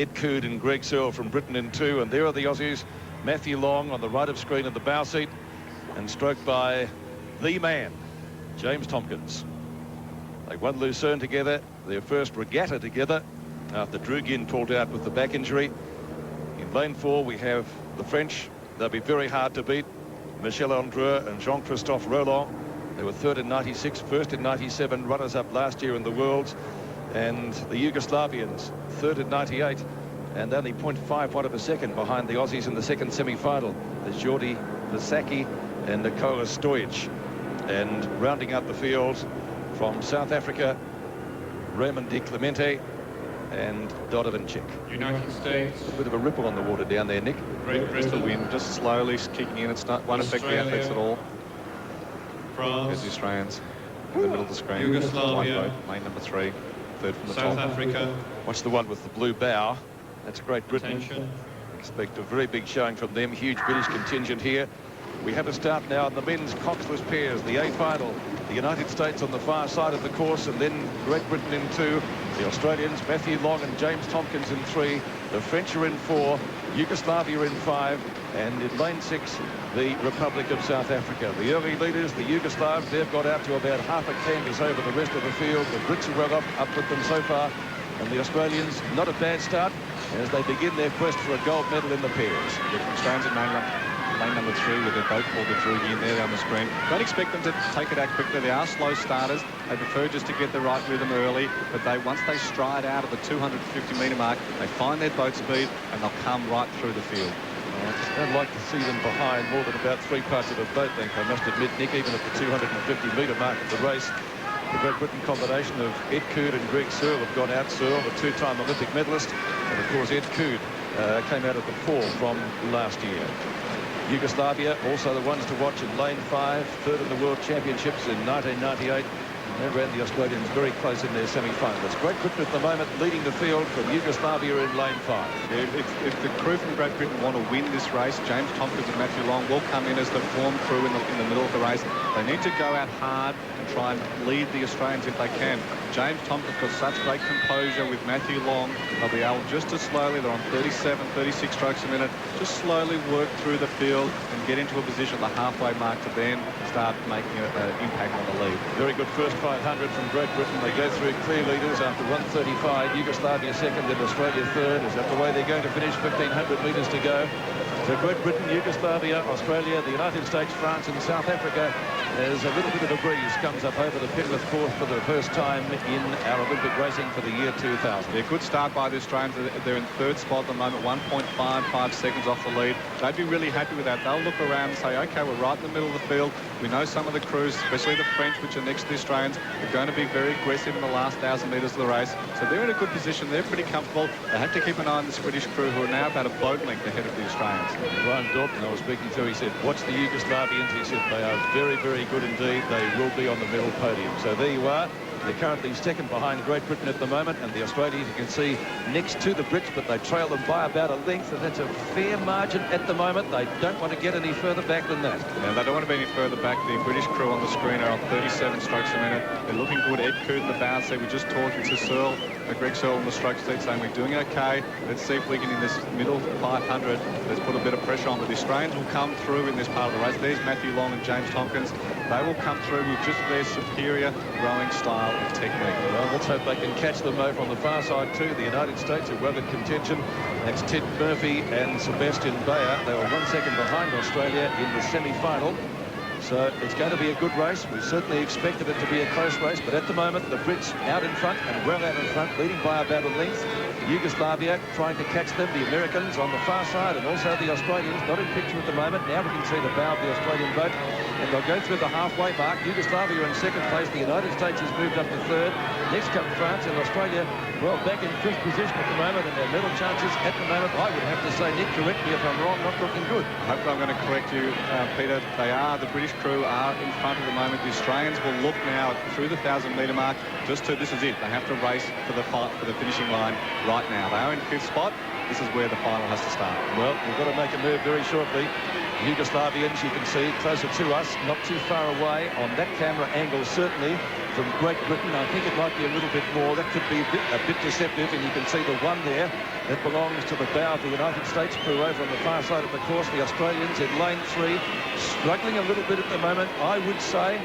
Ed Cood and Greg Searle from Britain in 2, and there are the Aussies. Matthew Long on the right of screen in the bow seat, and stroked by the man, James Tompkins. They won Lucerne together, their first regatta together, after Drugin pulled out with the back injury. In lane 4, we have the French. They'll be very hard to beat. Michel Andrieux and Christophe Rolland. They were third in 96, first in 97, runners-up last year in the Worlds. And the Yugoslavians, third in 98, and only 0.51 of a second behind the Aussies in the second semi-final. There's Jordi Vasaki and Nikola Stojic. And rounding out the field from South Africa, Raymond Di Clemente and Dodovanchik. United States. A bit of a ripple on the water down there, Nick. Great British. The wind just slowly kicking in. It's not won't affect the athletes at all. France. There's the Australians in the middle of the screen. Yugoslavia. One boat, lane number 3, third from the South top. Africa. Watch the one with the blue bow. That's Great Britain. Attention. Expect a very big showing from them. Huge British contingent here. We have a start now in the men's Coxless pairs, the A final. The United States on the far side of the course, and then Great Britain in 2. The Australians, Matthew Long and James Tompkins in 3. The French are in 4. Yugoslavia in 5. And in lane 6, the Republic of South Africa. The early leaders, the Yugoslavs, they've got out to about half a canvas over the rest of the field. The Brits are well up with them so far. And the Australians, not a bad start as they begin their quest for a gold medal in the pairs. The Australians in lane number 3 with their boat called the Drugin there on the screen. Don't expect them to take it out quickly. They are slow starters. They prefer just to get the right rhythm early, but once they stride out of the 250-metre mark, they find their boat speed and they'll come right through the field. I just don't like to see them behind more than about 3 parts of a boat length, I must admit, Nick, even at the 250-metre mark of the race. The Great Britain combination of Ed Cood and Greg Searle have gone out. Searle, the 2-time Olympic medalist, and of course Ed Cood came out of the 4 from last year. Yugoslavia, also the ones to watch in lane 5, third in the World Championships in 1998. They ran the Australians very close in their semi-finals. Great Britain at the moment leading the field from Yugoslavia in lane 5. Yeah, if the crew from Great Britain want to win this race, James Tompkins and Matthew Long will come in as the form crew in the middle of the race. They need to go out hard and try and lead the Australians if they can. James Tompkins got such great composure with Matthew Long. They'll be able just to slowly, they're on 37, 36 strokes a minute, just slowly work through the field and get into a position at the halfway mark to then start making an impact on the lead. Very good first 500 from Great Britain. They go through clear leaders after 1:35. Yugoslavia second and Australia third. Is that the way they're going to finish? 1,500 metres to go. So Great Britain, Yugoslavia, Australia, the United States, France and South Africa, as a little bit of a breeze comes up over the Penrith course for the first time in our Olympic racing for the year 2000. Yeah, good start by the Australians. They're in third spot at the moment, 1.55 seconds off the lead. They'd be really happy with that. They'll look around and say, OK, we're right in the middle of the field. We know some of the crews, especially the French, which are next to the Australians, are going to be very aggressive in the last 1,000 metres of the race. So they're in a good position. They're pretty comfortable. They have to keep an eye on this British crew, who are now about a boat length ahead of the Australians. Ryan Dalton, I was speaking to, he said, watch the Yugoslavians. He said they are very, very good indeed. They will be on the medal podium. So there you are. They're currently second behind Great Britain at the moment, and the Australians, you can see, next to the Brits, but they trail them by about a length, and that's a fair margin at the moment. They don't want to get any further back than that. No, they don't want to be any further back. The British crew on the screen are on 37 strokes a minute. They're looking good. Ed Cood in the bow seat. We're just talking to Searle, Greg Searle on the stroke seat, saying we're doing okay. Let's see if we can, in this middle 500, let's put a bit of pressure on. But the Australians will come through in this part of the race. There's Matthew Long and James Tompkins. They will come through with just their superior rowing style and technique. Well, let's hope they can catch them over on the far side too. The United States are well in contention. That's Ted Murphy and Sebastian Bayer. They were 1 second behind Australia in the semi-final. So it's going to be a good race. We certainly expected it to be a close race, but at the moment the Brits out in front and well out in front, leading by about a length. Yugoslavia trying to catch them, the Americans on the far side, and also the Australians not in picture at the moment. Now we can see the bow of the Australian boat, and they'll go through the halfway mark. Yugoslavia in second place. The United States has moved up to third. Next come France, and Australia, well, back in fifth position at the moment, and their medal chances at the moment, I would have to say, Nick, correct me if I'm wrong, not looking good. Hopefully I'm going to correct you, Peter. The British crew are in front at the moment. The Australians will look now through the 1,000-metre mark. This is it. They have to race for the finishing line right now. They are in fifth spot. this is where the final has to start. Well, we've got to make a move very shortly. Yugoslavians, you can see, closer to us, not too far away on that camera angle, certainly, from Great Britain. I think it might be a little bit more. That could be a bit deceptive, and you can see the one there that belongs to the bow of the United States crew over on the far side of the course. The Australians in lane 3, struggling a little bit at the moment, I would say.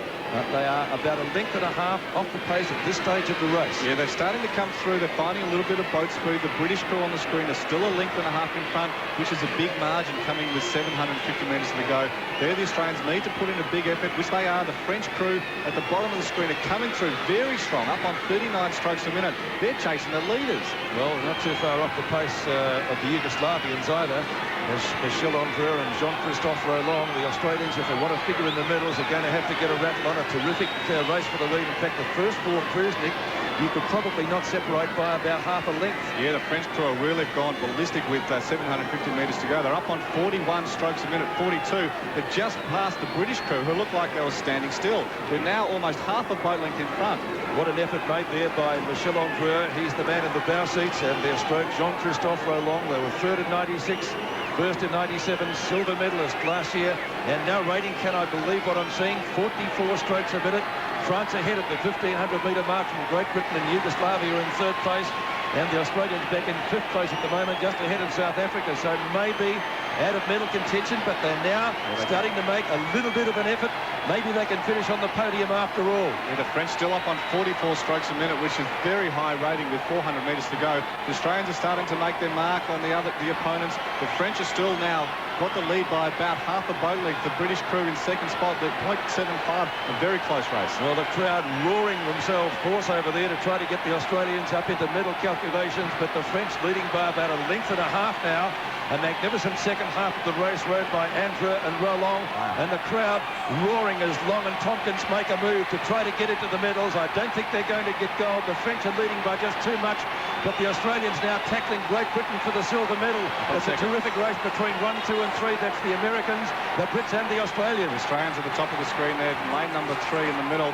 They are about a length and a half off the pace at this stage of the race. Yeah, they're starting to come through. They're finding a little bit of boat speed. The British crew on the screen are still a length and a half in front, which is a big margin coming with 750 metres to go. There the Australians need to put in a big effort, which they are. The French crew at the bottom of the screen are coming through very strong, up on 39 strokes a minute. They're chasing the leaders. Well, not too far off the pace of the Yugoslavians either. As Michel, Andrieux and Christophe Rolland, the Australians, if they want to figure in the medals, are going to have to get a rattle on. A terrific race for the lead. In fact, the first 4 crews, Nick, you could probably not separate by about half a length. Yeah, the French crew are really gone ballistic with 750 metres to go. They're up on 41 strokes a minute, 42. They're just past the British crew, who looked like they were standing still. They're now almost half a boat length in front. What an effort made there by Michel Andrieux. He's the man in the bow seats, and their stroke, Christophe Rolland. They were third in 96. First in 97, silver medalist last year. And now rating, can I believe what I'm seeing? 44 strokes a minute. France ahead at the 1,500-metre mark from Great Britain and Yugoslavia in third place. And the Australians back in 5th place at the moment, just ahead of South Africa. So maybe out of medal contention, but they're now starting to make a little bit of an effort. Maybe they can finish on the podium after all. Yeah, the French still up on 44 strokes a minute, which is very high rating with 400 metres to go. The Australians are starting to make their mark on the opponents. The French are still now got the lead by about half a boat length. The British crew in second spot, they're 0.75, a very close race. Well, the crowd roaring themselves hoarse over there to try to get the Australians up into medal calculations, but the French leading by about a length and a half now. A magnificent second half of the race rode by Andrieux and Rolland. Wow. And the crowd roaring as Long and Tompkins make a move to try to get into the medals. I don't think they're going to get gold. The French are leading by just too much, but the Australians now tackling Great Britain for the silver medal. It's a terrific race between 1, 2 and 3. That's the Americans, the Brits and the Australians. The Australians at the top of the screen there, lane number 3 in the middle.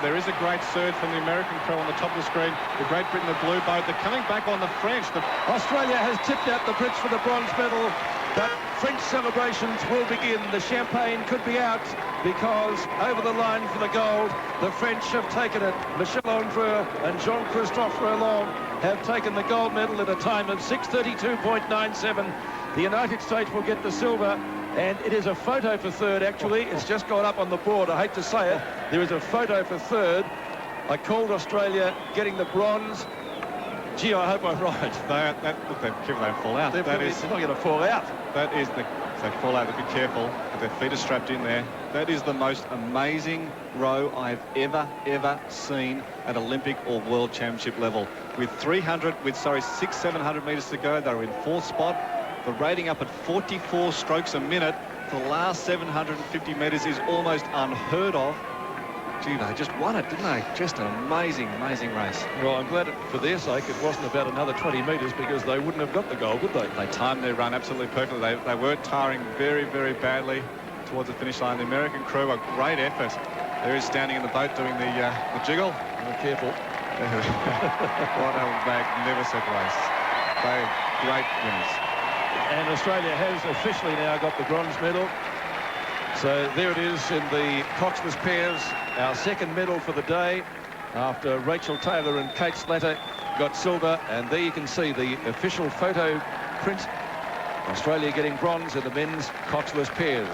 There is a great surge from the American crew on the top of the screen. The Great Britain, the blue boat, they're coming back on the French. Australia has tipped out the Brits for the bronze medal, but French celebrations will begin. The champagne could be out because over the line for the gold, the French have taken it. Michel Andrieux and Christophe Rolland have taken the gold medal at a time of 6:32.97. The United States will get the silver, and it is a photo for third, actually. It's just gone up on the board. I hate to say it. There is a photo for third. I called Australia getting the bronze. Gee, I hope I'm right. Look, they're careful, they fall out. They're not going to fall out. That is if they fall out, be careful. Their feet are strapped in there. That is the most amazing row I've ever seen at Olympic or World Championship level. With 700 metres to go, they're in 4th spot. The rating up at 44 strokes a minute for the last 750 metres is almost unheard of. Gee, they just won it, didn't they? Just an amazing race. Well, I'm glad for their sake it wasn't about another 20 metres, because they wouldn't have got the gold, would they? They timed their run absolutely perfectly. They were tiring very badly towards the finish line. The American crew, a great effort. There is standing in the boat doing the jiggle. Oh, careful. What a magnificent race. They're great winners. And Australia has officially now got the bronze medal. So there it is in the Coxless pairs, our second medal for the day, after Rachel Taylor and Kate Slater got silver. And there you can see the official photo print. Australia getting bronze in the men's Coxless pairs.